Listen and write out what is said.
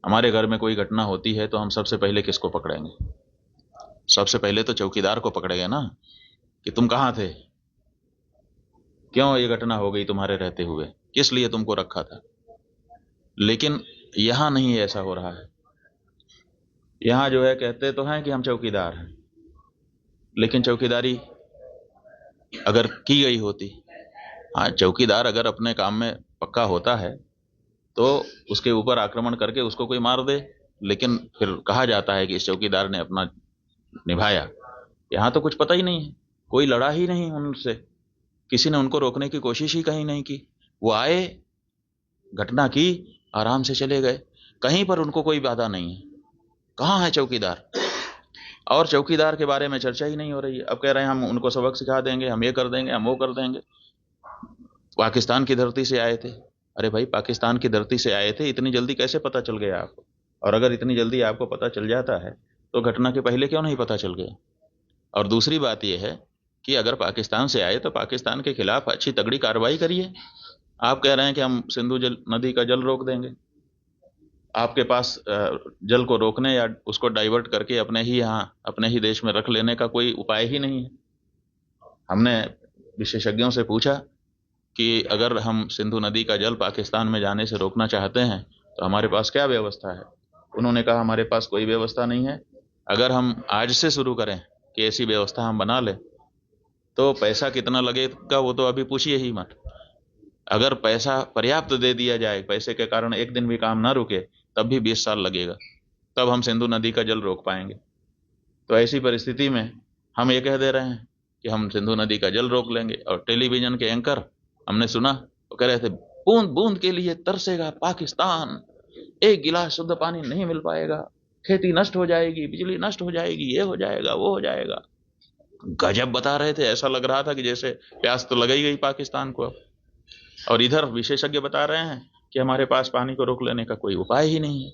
हमारे घर में कोई घटना होती है तो हम सबसे पहले किसको पकड़ेंगे? सबसे पहले तो चौकीदार को पकड़ेंगे ना, कि तुम कहाँ थे, क्यों ये घटना हो गई तुम्हारे रहते हुए, किस लिए तुमको रखा था। लेकिन यहां नहीं ऐसा हो रहा है। यहां जो है कहते तो हैं कि हम चौकीदार हैं, लेकिन चौकीदारी अगर की गई होती, हाँ चौकीदार अगर अपने काम में पक्का होता है तो उसके ऊपर आक्रमण करके उसको कोई मार दे, लेकिन फिर कहा जाता है कि इस चौकीदार ने अपना निभाया। यहां तो कुछ पता ही नहीं है, कोई लड़ा ही नहीं उनसे, किसी ने उनको रोकने की कोशिश ही कहीं नहीं की। वो आए, घटना की, आराम से चले गए, कहीं पर उनको कोई बाधा नहीं है। कहाँ है चौकीदार? और चौकीदार के बारे में चर्चा ही नहीं हो रही है। अब कह रहे हैं हम उनको सबक सिखा देंगे, हम ये कर देंगे, हम वो कर देंगे। पाकिस्तान की धरती से आए थे। अरे भाई, पाकिस्तान की धरती से आए थे, इतनी जल्दी कैसे पता चल गया आपको? और अगर इतनी जल्दी आपको पता चल जाता है तो घटना के पहले क्यों नहीं पता चल गया? और दूसरी बात यह है कि अगर पाकिस्तान से आए तो पाकिस्तान के खिलाफ अच्छी तगड़ी कार्रवाई करिए। आप कह रहे हैं कि हम सिंधु नदी का जल रोक देंगे। आपके पास जल को रोकने या उसको डाइवर्ट करके अपने ही यहाँ, अपने ही देश में रख लेने का कोई उपाय ही नहीं है। हमने विशेषज्ञों से पूछा कि अगर हम सिंधु नदी का जल पाकिस्तान में जाने से रोकना चाहते हैं तो हमारे पास क्या व्यवस्था है। उन्होंने कहा हमारे पास कोई व्यवस्था नहीं है। अगर हम आज से शुरू करें कि ऐसी व्यवस्था हम बना लें तो पैसा कितना लगेगा वो तो अभी पूछिए ही मत। अगर पैसा पर्याप्त दे दिया जाए, पैसे के कारण एक दिन भी काम ना रुके, तब भी 20 साल लगेगा, तब हम सिंधु नदी का जल रोक पाएंगे। तो ऐसी परिस्थिति में हम ये कह दे रहे हैं कि हम सिंधु नदी का जल रोक लेंगे। और टेलीविजन के एंकर हमने सुना, वो कह रहे थे बूंद बूंद के लिए तरसेगा पाकिस्तान, एक गिलास शुद्ध पानी नहीं मिल पाएगा, खेती नष्ट हो जाएगी, बिजली नष्ट हो जाएगी, ये हो जाएगा, वो हो जाएगा। गजब बता रहे थे, ऐसा लग रहा था कि जैसे प्यास तो लग ही गई पाकिस्तान को। और इधर विशेषज्ञ बता रहे हैं कि हमारे पास पानी को रोक लेने का कोई उपाय ही नहीं है।